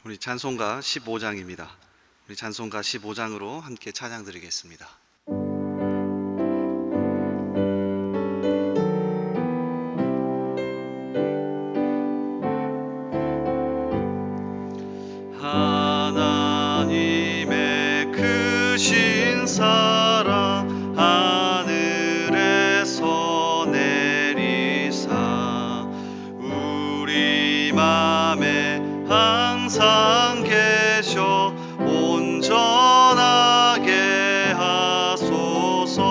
우리 찬송가 15장입니다. 우리 찬송가 15장으로 함께 찬양 드리겠습니다. 하나님의 크신 사랑 하늘에서 내리사 우리 맘에 항상 계셔 온전하게 하소서.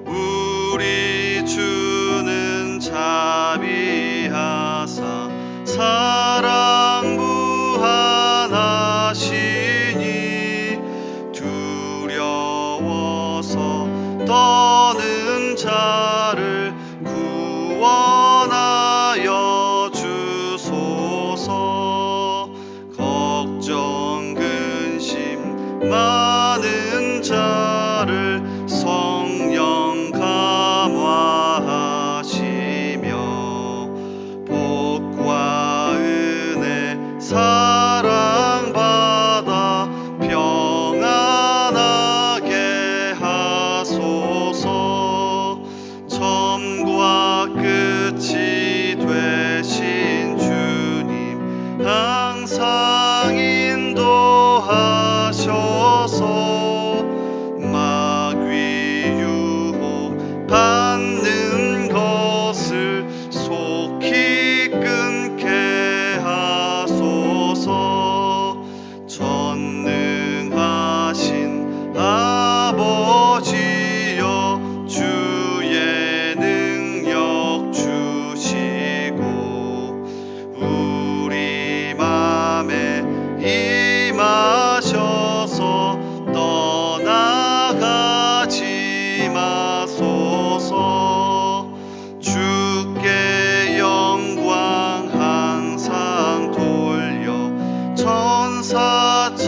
우리 주는 자비하사 사랑 무한하시니 두려워서 떠는 자를 구원하여 주소서. 걱정 근심 많은 자를 성령 감화하시며 복과 은혜 사랑받아 평안하게 하소서. 처음과 끝이 되신 주님 항상 인도하셔서 마귀 유혹 받는 것을 속히 끊게 하소서. 전능하신 아버지여 주의 능력 주시고 우리 맘에 임하셔서 떠나가지 마소서. 주께 영광 항상 돌려 천사처럼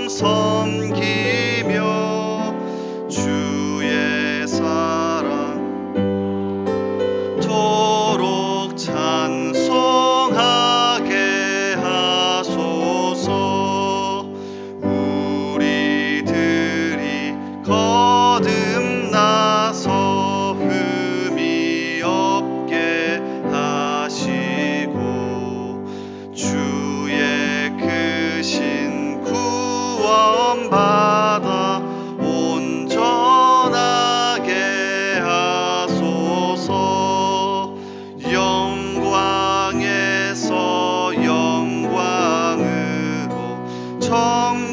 섬기며 주의 사랑 토록 찬송하게 하소서. 우리들이 거듭나서 흠이 없게 하시고 주의 크신 구원받아 온전하게 하소서. 영광에서 영광으로 천국까지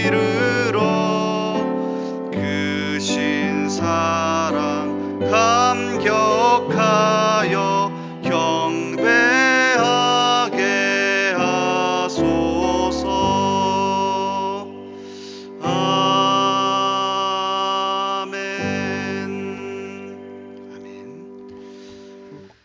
이르러 크신 사랑 감격하여 경배하게 하소서. 아멘.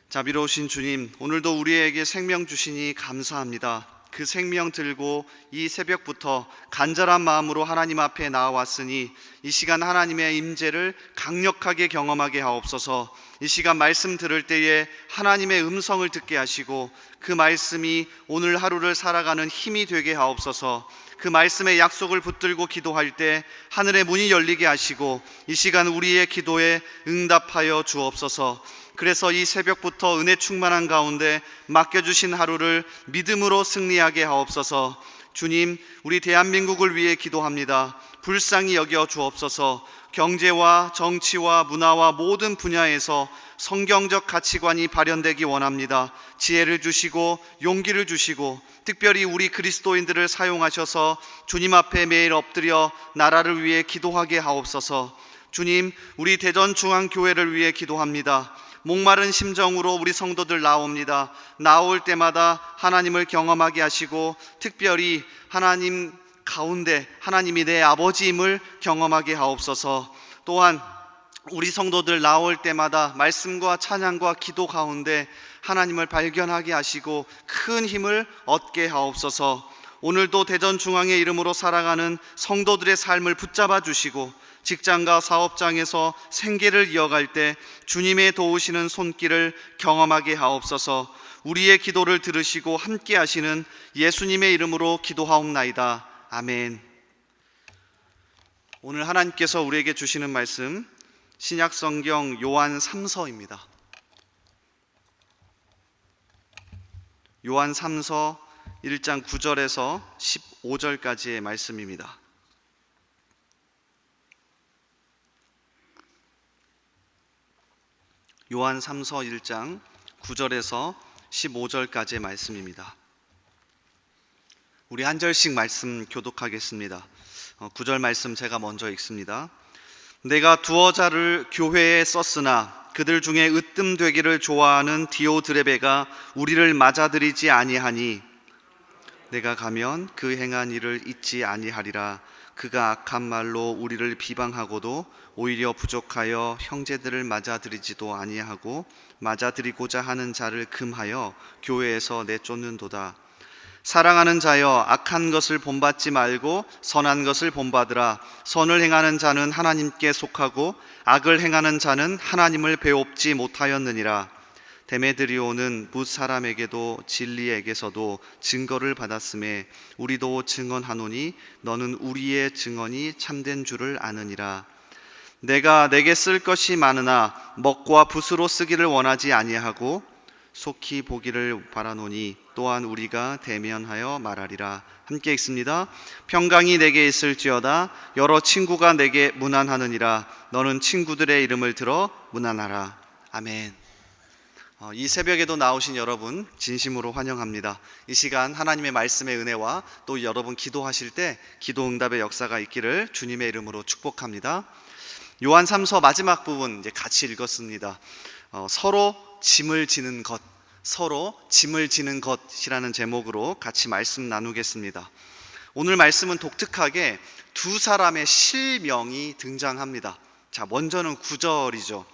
자비로우신 주님, 오늘도 우리에게 생명 주시니 감사합니다. 그 생명 들고 이 새벽부터 간절한 마음으로 하나님 앞에 나와왔으니 이 시간 하나님의 임재를 강력하게 경험하게 하옵소서. 이 시간 말씀 들을 때에 하나님의 음성을 듣게 하시고 그 말씀이 오늘 하루를 살아가는 힘이 되게 하옵소서. 그 말씀의 약속을 붙들고 기도할 때 하늘의 문이 열리게 하시고 이 시간 우리의 기도에 응답하여 주옵소서. 그래서 이 새벽부터 은혜 충만한 가운데 맡겨주신 하루를 믿음으로 승리하게 하옵소서. 주님, 우리 대한민국을 위해 기도합니다. 불쌍히 여겨 주옵소서. 경제와 정치와 문화와 모든 분야에서 성경적 가치관이 발현되기 원합니다. 지혜를 주시고 용기를 주시고 특별히 우리 그리스도인들을 사용하셔서 주님 앞에 매일 엎드려 나라를 위해 기도하게 하옵소서. 주님, 우리 대전중앙교회를 위해 기도합니다. 목마른 심정으로 우리 성도들 나옵니다. 나올 때마다 하나님을 경험하게 하시고 특별히 하나님 가운데 하나님이 내 아버지임을 경험하게 하옵소서. 또한 우리 성도들 나올 때마다 말씀과 찬양과 기도 가운데 하나님을 발견하게 하시고 큰 힘을 얻게 하옵소서. 오늘도 대전중앙의 이름으로 살아가는 성도들의 삶을 붙잡아 주시고 직장과 사업장에서 생계를 이어갈 때 주님의 도우시는 손길을 경험하게 하옵소서. 우리의 기도를 들으시고 함께 하시는 예수님의 이름으로 기도하옵나이다. 아멘. 오늘 하나님께서 우리에게 주시는 말씀 신약성경 요한 3서입니다. 요한 3서 1장 9절에서 15절까지의 말씀입니다. 요한 3서 1장 9절에서 15절까지의 말씀입니다. 우리 한 절씩 말씀 교독하겠습니다. 9절 말씀 제가 먼저 읽습니다. 내가 두어 자를 교회에 썼으나 그들 중에 으뜸되기를 좋아하는 디오드레베가 우리를 맞아들이지 아니하니 내가 가면 그 행한 일을 잊지 아니하리라. 그가 악한 말로 우리를 비방하고도 오히려 부족하여 형제들을 맞아들이지도 아니하고 맞아들이고자 하는 자를 금하여 교회에서 내쫓는도다. 사랑하는 자여, 악한 것을 본받지 말고 선한 것을 본받으라. 선을 행하는 자는 하나님께 속하고 악을 행하는 자는 하나님을 배웁지 못하였느니라. 데메드리오는 뭇 사람에게도 진리에게서도 증거를 받았음에 우리도 증언하노니 너는 우리의 증언이 참된 줄을 아느니라. 내가 내게 쓸 것이 많으나 먹과 붓으로 쓰기를 원하지 아니하고 속히 보기를 바라노니 또한 우리가 대면하여 말하리라. 함께 읽습니다. 평강이 내게 있을지어다. 여러 친구가 내게 문안하느니라. 너는 친구들의 이름을 들어 문안하라. 아멘. 이 새벽에도 나오신 여러분 진심으로 환영합니다. 이 시간 하나님의 말씀의 은혜와 또 여러분 기도하실 때 기도 응답의 역사가 있기를 주님의 이름으로 축복합니다. 요한 3서 마지막 부분 이제 같이 읽었습니다. 서로 짐을 지는 것, 서로 짐을 지는 것이라는 제목으로 같이 말씀 나누겠습니다. 오늘 말씀은 독특하게 두 사람의 실명이 등장합니다. 자, 먼저는 9절이죠.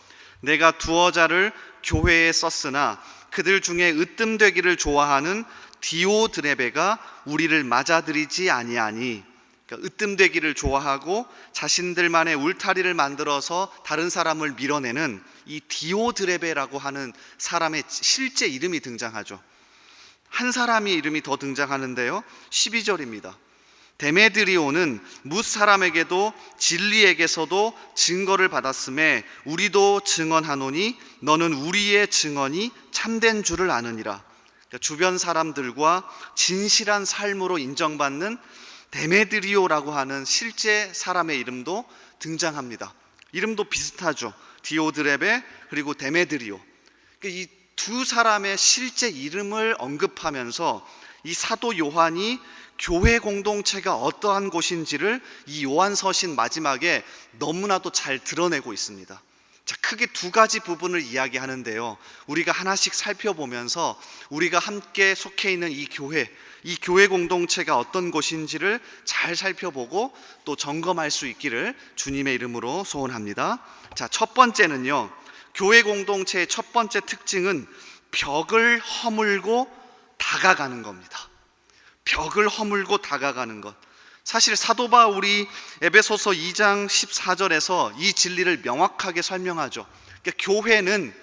내가 두어 자를 교회에 썼으나 그들 중에 으뜸되기를 좋아하는 디오드레베가 우리를 맞아들이지 아니하니. 그러니까 으뜸되기를 좋아하고 자신들만의 울타리를 만들어서 다른 사람을 밀어내는 이 디오드레베라고 하는 사람의 실제 이름이 등장하죠. 한 사람의 이름이 더 등장하는데요, 12절입니다. 데메드리오는 뭇 사람에게도 진리에게서도 증거를 받았음에 우리도 증언하노니 너는 우리의 증언이 참된 줄을 아느니라. 그러니까 주변 사람들과 진실한 삶으로 인정받는 데메드리오라고 하는 실제 사람의 이름도 등장합니다. 이름도 비슷하죠. 디오드레베 그리고 데메드리오. 그러니까 이 두 사람의 실제 이름을 언급하면서 이 사도 요한이 교회 공동체가 어떠한 곳인지를 이 요한서신 마지막에 너무나도 잘 드러내고 있습니다. 자, 크게 두 가지 부분을 이야기하는데요, 우리가 하나씩 살펴보면서 우리가 함께 속해 있는 이 교회 공동체가 어떤 곳인지를 잘 살펴보고 또 점검할 수 있기를 주님의 이름으로 소원합니다. 자, 첫 번째는요, 교회 공동체의 첫 번째 특징은 벽을 허물고 다가가는 겁니다. 벽을 허물고 다가가는 것. 사실 사도 바울이 에베소서 2장 14절에서 이 진리를 명확하게 설명하죠. 그러니까 교회는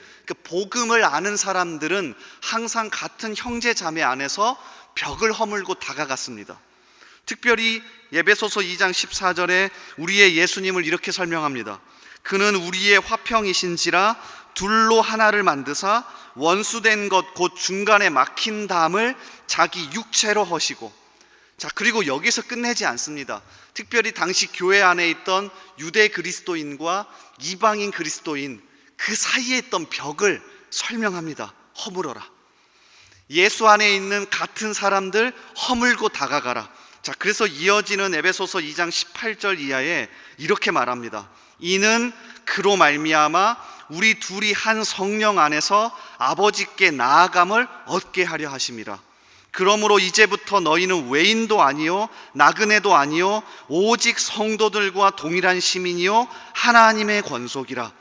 복음을 아는 사람들은 항상 같은 형제 자매 안에서 벽을 허물고 다가갔습니다. 특별히 에베소서 2장 14절에 우리의 예수님을 이렇게 설명합니다. 그는 우리의 화평이신지라 둘로 하나를 만드사 원수된 것 곧 중간에 막힌 담을 자기 육체로 허시고. 자, 그리고 여기서 끝내지 않습니다. 특별히 당시 교회 안에 있던 유대 그리스도인과 이방인 그리스도인 그 사이에 있던 벽을 설명합니다. 허물어라. 예수 안에 있는 같은 사람들 허물고 다가가라. 자, 그래서 이어지는 에베소서 2장 18절 이하에 이렇게 말합니다. 이는 그로 말미암아 우리 둘이 한 성령 안에서 아버지께 나아감을 얻게 하려 하심이라. 그러므로 이제부터 너희는 외인도 아니요 나그네도 아니요 오직 성도들과 동일한 시민이요 하나님의 권속이라.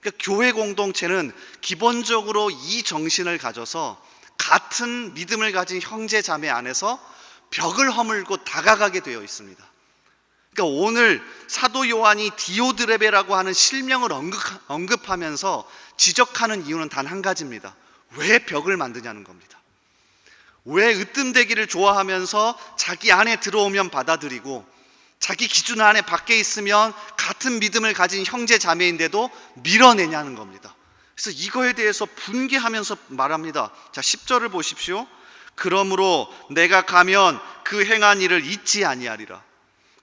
그러니까 교회 공동체는 기본적으로 이 정신을 가져서 같은 믿음을 가진 형제 자매 안에서 벽을 허물고 다가가게 되어 있습니다. 그러니까 오늘 사도 요한이 디오드레베라고 하는 실명을 언급하면서 지적하는 이유는 단 한 가지입니다. 왜 벽을 만드냐는 겁니다. 왜 으뜸되기를 좋아하면서 자기 안에 들어오면 받아들이고 자기 기준 안에 밖에 있으면 같은 믿음을 가진 형제 자매인데도 밀어내냐는 겁니다. 그래서 이거에 대해서 분개하면서 말합니다. 자, 10절을 보십시오. 그러므로 내가 가면 그 행한 일을 잊지 아니하리라.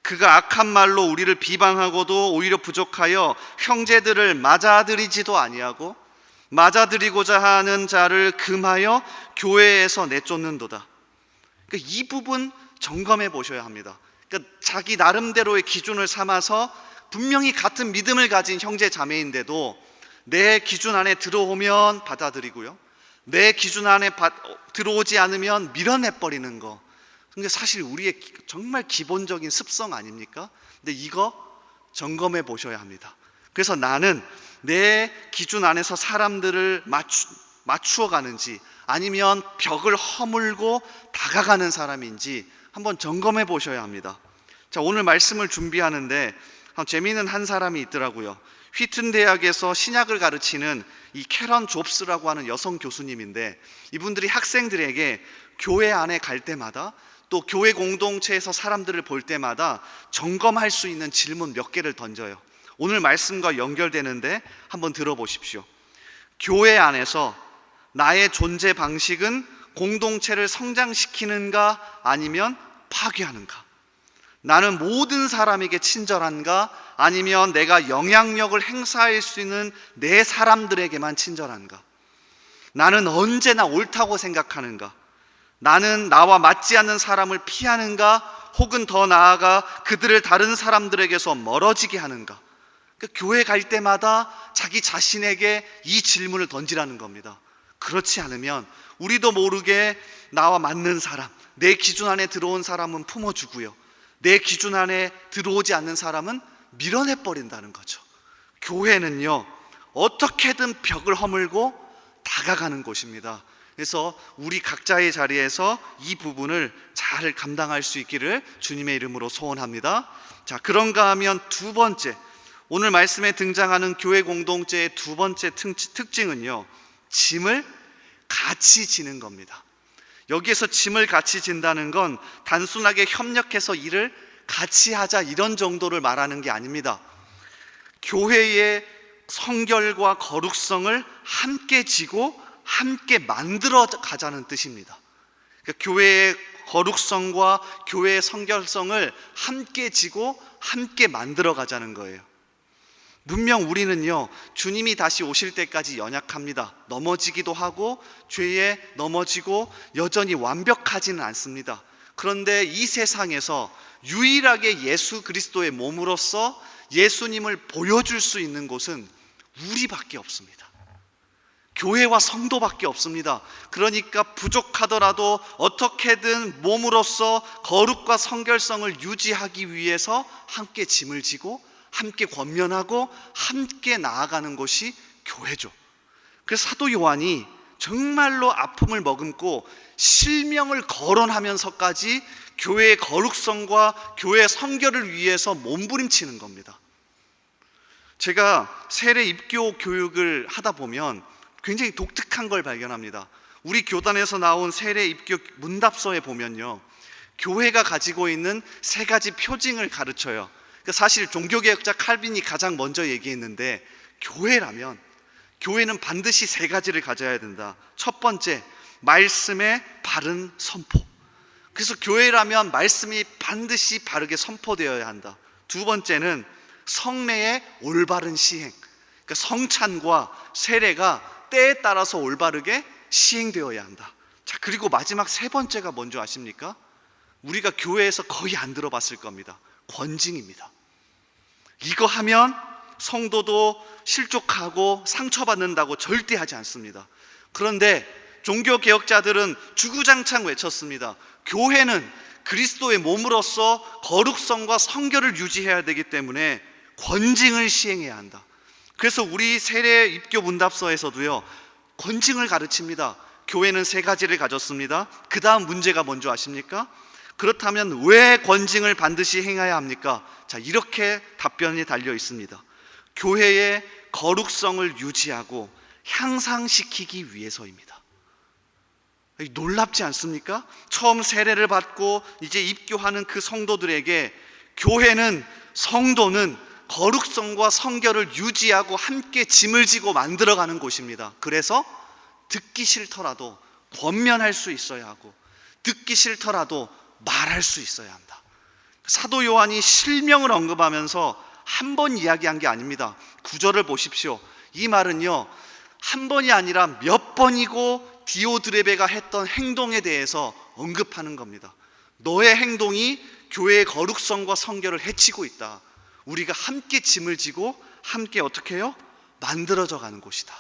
그가 악한 말로 우리를 비방하고도 오히려 부족하여 형제들을 맞아들이지도 아니하고 맞아들이고자 하는 자를 금하여 교회에서 내쫓는도다. 그러니까 이 부분 점검해 보셔야 합니다. 그러니까 자기 나름대로의 기준을 삼아서 분명히 같은 믿음을 가진 형제 자매인데도 내 기준 안에 들어오면 받아들이고요, 내 기준 안에 들어오지 않으면 밀어내버리는 거. 근데 사실 우리의 정말 기본적인 습성 아닙니까? 근데 이거 점검해 보셔야 합니다. 그래서 나는 내 기준 안에서 사람들을 맞추어 가는지 아니면 벽을 허물고 다가가는 사람인지 한번 점검해 보셔야 합니다. 자, 오늘 말씀을 준비하는데 재미있는 한 사람이 있더라고요. 휘튼 대학에서 신약을 가르치는 이 캐런 존스라고 하는 여성 교수님인데, 이분들이 학생들에게 교회 안에 갈 때마다 또 교회 공동체에서 사람들을 볼 때마다 점검할 수 있는 질문 몇 개를 던져요. 오늘 말씀과 연결되는데 한번 들어보십시오. 교회 안에서 나의 존재 방식은 공동체를 성장시키는가 아니면 파괴하는가? 나는 모든 사람에게 친절한가 아니면 내가 영향력을 행사할 수 있는 내 사람들에게만 친절한가? 나는 언제나 옳다고 생각하는가? 나는 나와 맞지 않는 사람을 피하는가? 혹은 더 나아가 그들을 다른 사람들에게서 멀어지게 하는가? 그러니까 교회 갈 때마다 자기 자신에게 이 질문을 던지라는 겁니다. 그렇지 않으면 우리도 모르게 나와 맞는 사람, 내 기준 안에 들어온 사람은 품어주고요, 내 기준 안에 들어오지 않는 사람은 밀어내버린다는 거죠. 교회는요, 어떻게든 벽을 허물고 다가가는 곳입니다. 그래서 우리 각자의 자리에서 이 부분을 잘 감당할 수 있기를 주님의 이름으로 소원합니다. 자, 그런가 하면 두 번째, 오늘 말씀에 등장하는 교회 공동체의 두 번째 특징은요, 짐을 같이 지는 겁니다. 여기에서 짐을 같이 진다는 건 단순하게 협력해서 일을 같이 하자 이런 정도를 말하는 게 아닙니다. 교회의 성결과 거룩성을 함께 지고 함께 만들어 가자는 뜻입니다. 그러니까 교회의 거룩성과 교회의 성결성을 함께 지고 함께 만들어 가자는 거예요. 분명 우리는요, 주님이 다시 오실 때까지 연약합니다. 넘어지기도 하고 죄에 넘어지고 여전히 완벽하지는 않습니다. 그런데 이 세상에서 유일하게 예수 그리스도의 몸으로서 예수님을 보여줄 수 있는 곳은 우리밖에 없습니다. 교회와 성도밖에 없습니다. 그러니까 부족하더라도 어떻게든 몸으로서 거룩과 성결성을 유지하기 위해서 함께 짐을 지고 함께 권면하고 함께 나아가는 것이 교회죠. 그래서 사도 요한이 정말로 아픔을 머금고 실명을 거론하면서까지 교회의 거룩성과 교회의 성결을 위해서 몸부림치는 겁니다. 제가 세례 입교 교육을 하다 보면 굉장히 독특한 걸 발견합니다. 우리 교단에서 나온 세례 입교 문답서에 보면요, 교회가 가지고 있는 세 가지 표징을 가르쳐요. 사실 종교개혁자 칼빈이 가장 먼저 얘기했는데, 교회라면 교회는 반드시 세 가지를 가져야 된다. 첫 번째, 말씀의 바른 선포. 그래서 교회라면 말씀이 반드시 바르게 선포되어야 한다. 두 번째는 성례의 올바른 시행. 그러니까 성찬과 세례가 때에 따라서 올바르게 시행되어야 한다. 자, 그리고 마지막 세 번째가 뭔지 아십니까? 우리가 교회에서 거의 안 들어봤을 겁니다. 권징입니다. 이거 하면 성도도 실족하고 상처받는다고 절대 하지 않습니다. 그런데 종교개혁자들은 주구장창 외쳤습니다. 교회는 그리스도의 몸으로서 거룩성과 성결을 유지해야 되기 때문에 권징을 시행해야 한다. 그래서 우리 세례 입교 문답서에서도요, 권징을 가르칩니다. 교회는 세 가지를 가졌습니다. 그 다음 문제가 뭔지 아십니까? 그렇다면 왜 권징을 반드시 행해야 합니까? 자, 이렇게 답변이 달려 있습니다. 교회의 거룩성을 유지하고 향상시키기 위해서입니다. 놀랍지 않습니까? 처음 세례를 받고 이제 입교하는 그 성도들에게 교회는, 성도는 거룩성과 성결을 유지하고 함께 짐을 지고 만들어가는 곳입니다. 그래서 듣기 싫더라도 권면할 수 있어야 하고, 듣기 싫더라도 말할 수 있어야 한다. 사도 요한이 실명을 언급하면서 한 번 이야기한 게 아닙니다. 구절을 보십시오. 이 말은요, 한 번이 아니라 몇 번이고 디오드레베가 했던 행동에 대해서 언급하는 겁니다. 너의 행동이 교회의 거룩성과 성결을 해치고 있다. 우리가 함께 짐을 지고 함께 어떻게 해요? 만들어져 가는 곳이다.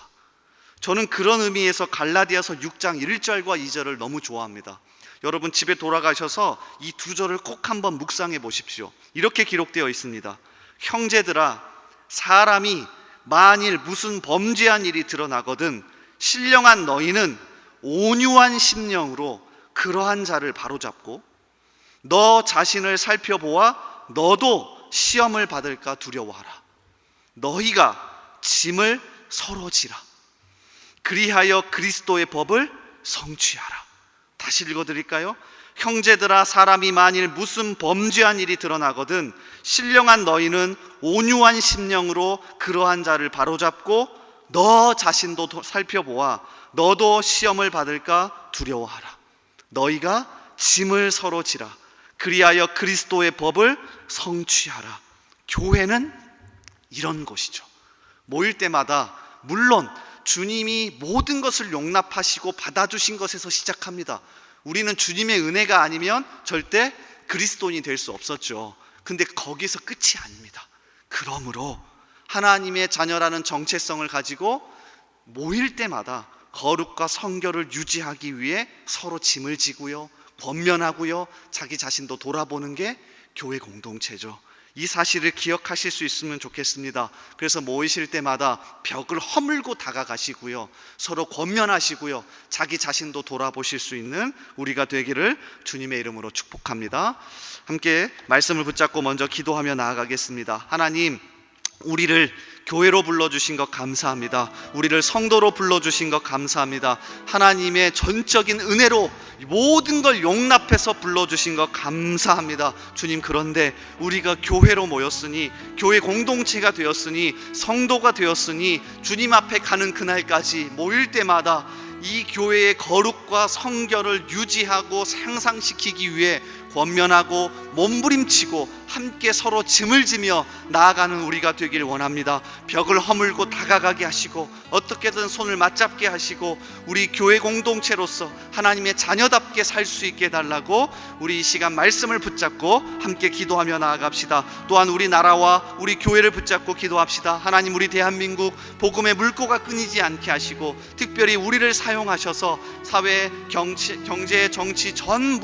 저는 그런 의미에서 갈라디아서 6장 1절과 2절을 너무 좋아합니다. 여러분 집에 돌아가셔서 이 두 절을 꼭 한번 묵상해 보십시오. 이렇게 기록되어 있습니다. 형제들아, 사람이 만일 무슨 범죄한 일이 드러나거든 신령한 너희는 온유한 심령으로 그러한 자를 바로잡고 너 자신을 살펴보아 너도 시험을 받을까 두려워하라. 너희가 짐을 서로 지라. 그리하여 그리스도의 법을 성취하라. 다시 읽어드릴까요? 형제들아, 사람이 만일 무슨 범죄한 일이 드러나거든 신령한 너희는 온유한 심령으로 그러한 자를 바로잡고 너 자신도 살펴보아 너도 시험을 받을까 두려워하라. 너희가 짐을 서로 지라. 그리하여 그리스도의 법을 성취하라. 교회는 이런 곳이죠. 모일 때마다 물론 주님이 모든 것을 용납하시고 받아주신 것에서 시작합니다. 우리는 주님의 은혜가 아니면 절대 그리스도인이 될 수 없었죠. 근데 거기서 끝이 아닙니다. 그러므로 하나님의 자녀라는 정체성을 가지고 모일 때마다 거룩과 성결을 유지하기 위해 서로 짐을 지고요, 권면하고요, 자기 자신도 돌아보는 게 교회 공동체죠. 이 사실을 기억하실 수 있으면 좋겠습니다. 그래서 모이실 때마다 벽을 허물고 다가가시고요, 서로 권면하시고요, 자기 자신도 돌아보실 수 있는 우리가 되기를 주님의 이름으로 축복합니다. 함께 말씀을 붙잡고 먼저 기도하며 나아가겠습니다. 하나님, 우리를 교회로 불러주신 것 감사합니다. 우리를 성도로 불러주신 것 감사합니다. 하나님의 전적인 은혜로 모든 걸 용납해서 불러주신 것 감사합니다. 주님, 그런데 우리가 교회로 모였으니, 교회 공동체가 되었으니, 성도가 되었으니 주님 앞에 가는 그날까지 모일 때마다 이 교회의 거룩과 성결을 유지하고 향상시키기 위해 권면하고 몸부림치고 함께 서로 짐을 지며 나아가는 우리가 되길 원합니다. 벽을 허물고 다가가게 하시고 어떻게든 손을 맞잡게 하시고 우리 교회 공동체로서 하나님의 자녀답게 살 수 있게 해달라고 우리 이 시간 말씀을 붙잡고 함께 기도하며 나아갑시다. 또한 우리 나라와 우리 교회를 붙잡고 기도합시다. 하나님, 우리 대한민국 복음의 물꼬가 끊이지 않게 하시고 특별히 우리를 사용하셔서 사회, 경제, 정치 전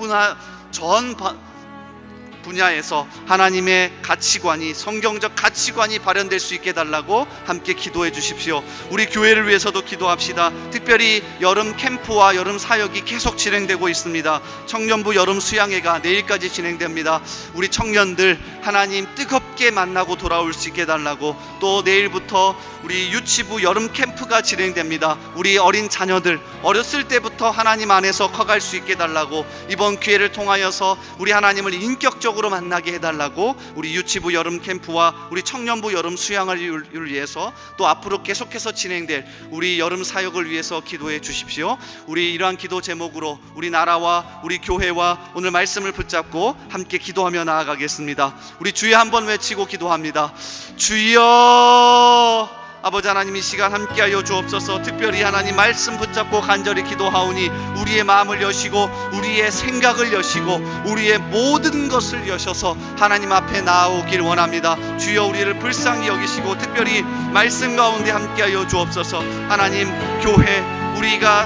분야에서 하나님의 가치관이, 성경적 가치관이 발현될 수 있게 해달라고 함께 기도해 주십시오. 우리 교회를 위해서도 기도합시다. 특별히 여름 캠프와 여름 사역이 계속 진행되고 있습니다. 청년부 여름 수양회가 내일까지 진행됩니다. 우리 청년들 하나님 뜨겁게 만나고 돌아올 수 있게 해달라고, 또 내일부터 우리 유치부 여름 캠프가 진행됩니다. 우리 어린 자녀들 어렸을 때부터 하나님 안에서 커갈 수 있게 해달라고, 이번 기회를 통하여서 우리 하나님을 인격적으로 만나게 해달라고 우리 유치부 여름 캠프와 우리 청년부 여름 수양을 위해서 또 앞으로 계속해서 진행될 우리 여름 사역을 위해서 기도해 주십시오. 우리 이러한 기도 제목으로 우리 나라와 우리 교회와 오늘 말씀을 붙잡고 함께 기도하며 나아가겠습니다. 우리 주여 한번 외치고 기도합니다. 주여, 아버지 하나님, 이 시간 함께하여 주옵소서. 특별히 하나님 말씀 붙잡고 간절히 기도하오니 우리의 마음을 여시고 우리의 생각을 여시고 우리의 모든 것을 여셔서 하나님 앞에 나아오길 원합니다. 주여, 우리를 불쌍히 여기시고 특별히 말씀 가운데 함께하여 주옵소서. 하나님, 교회 우리가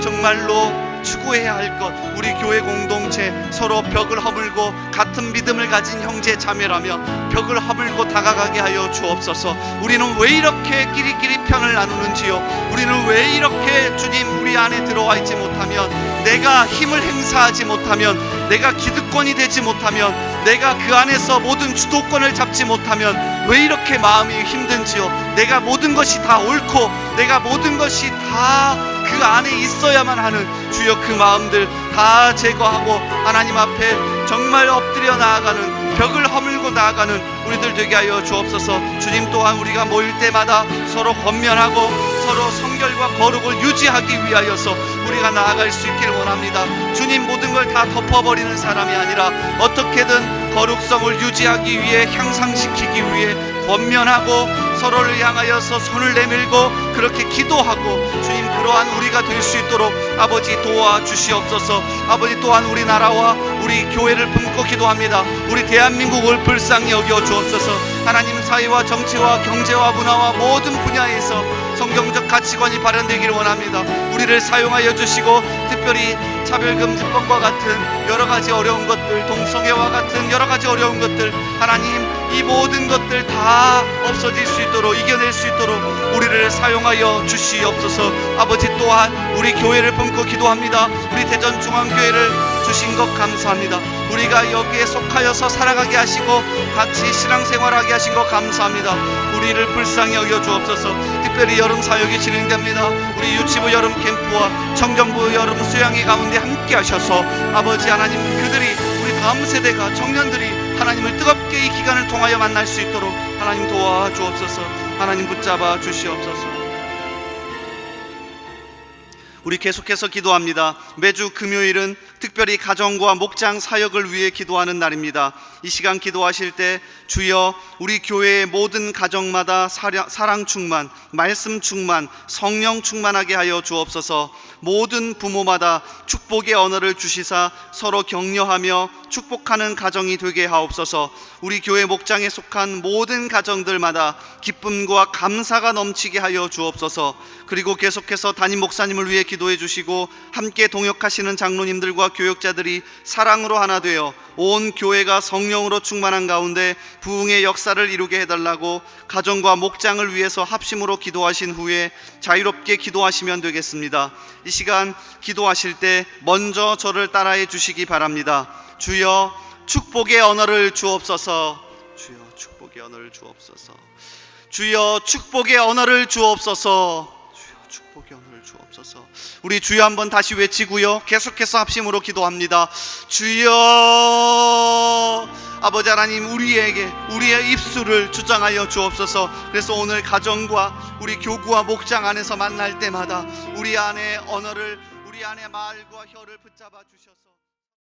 정말로 추구해야 할 것, 우리 교회 공동체 서로 벽을 허물고 같은 믿음을 가진 형제 자매라며 벽을 허물고 다가가게 하여 주옵소서. 우리는 왜 이렇게 끼리끼리 편을 나누는지요? 우리는 왜 이렇게 주님 우리 안에 들어와 있지 못하면 내가 힘을 행사하지 못하면, 내가 기득권이 되지 못하면, 내가 그 안에서 모든 주도권을 잡지 못하면 왜 이렇게 마음이 힘든지요. 내가 모든 것이 다 옳고 내가 모든 것이 다 그 안에 있어야만 하는, 주여 그 마음들 다 제거하고 하나님 앞에 정말 엎드려 나아가는, 벽을 허물고 나아가는 우리들 되게 하여 주옵소서. 주님 또한 우리가 모일 때마다 서로 권면하고 서로 성결과 거룩을 유지하기 위하여서 우리가 나아갈 수 있기를 원합니다. 주님, 모든 걸 다 덮어버리는 사람이 아니라 어떻게든 거룩성을 유지하기 위해, 향상시키기 위해 권면하고 서로를 향하여서 손을 내밀고 그렇게 기도하고, 주님 그러한 우리가 될 수 있도록 아버지 도와주시옵소서. 아버지 또한 우리나라와 우리 교회를 품고 기도합니다. 우리 대한민국을 불쌍히 여겨 주옵소서. 하나님, 사회와 정치와 경제와 문화와 모든 분야에서 성경적 가치관이 발현되기를 원합니다. 우리를 사용하여 주시고, 특별히 차별금지법과 같은 여러 가지 어려운 것들, 동성애와 같은 여러 가지 어려운 것들, 하나님 이 모든 것들 다 없어질 수 있도록, 이겨낼 수 있도록 우리를 사용하여 주시옵소서. 아버지 또한 우리 교회를 품고 기도합니다. 우리 대전중앙교회를 주신 것 감사합니다. 우리가 여기에 속하여서 살아가게 하시고 같이 신앙생활하게 하신 것 감사합니다. 우리를 불쌍히 여겨 주옵소서. 특별히 여름 사역이 진행됩니다. 우리 유치부 여름 캠프와 청정부 여름 수양회 가운데 함께 하셔서 아버지 하나님, 그들이, 우리 다음 세대가, 청년들이 하나님을 뜨겁게 이 기간을 통하여 만날 수 있도록 하나님 도와주옵소서. 하나님 붙잡아 주시옵소서. 우리 계속해서 기도합니다. 매주 금요일은 특별히 가정과 목장 사역을 위해 기도하는 날입니다. 이 시간 기도하실 때 주여 우리 교회의 모든 가정마다 사랑 충만, 말씀 충만, 성령 충만하게 하여 주옵소서. 모든 부모마다 축복의 언어를 주시사 서로 격려하며 축복하는 가정이 되게 하옵소서. 우리 교회 목장에 속한 모든 가정들마다 기쁨과 감사가 넘치게 하여 주옵소서. 그리고 계속해서 담임 목사님을 위해 기도해 주시고 함께 동역하시는 장로님들과 교역자들이 사랑으로 하나 되어 온 교회가 성령으로 충만한 가운데 부흥의 역사를 이루게 해달라고 가정과 목장을 위해서 합심으로 기도하신 후에 자유롭게 기도하시면 되겠습니다. 이 시간 기도하실 때 먼저 저를 따라해 주시기 바랍니다. 주여 축복의 언어를 주옵소서. 주여 축복의 언어를 주옵소서. 주여 축복의 언어를 주옵소서. 축복의 언어를 주옵소서. 우리 주여 한번 다시 외치고요, 계속해서 합심으로 기도합니다. 주여. 아버지 하나님, 우리에게 우리의 입술을 주장하여 주옵소서. 그래서 오늘 가정과 우리 교구와 목장 안에서 만날 때마다 우리 안에 언어를, 우리 안에 말과 혀를 붙잡아 주셔서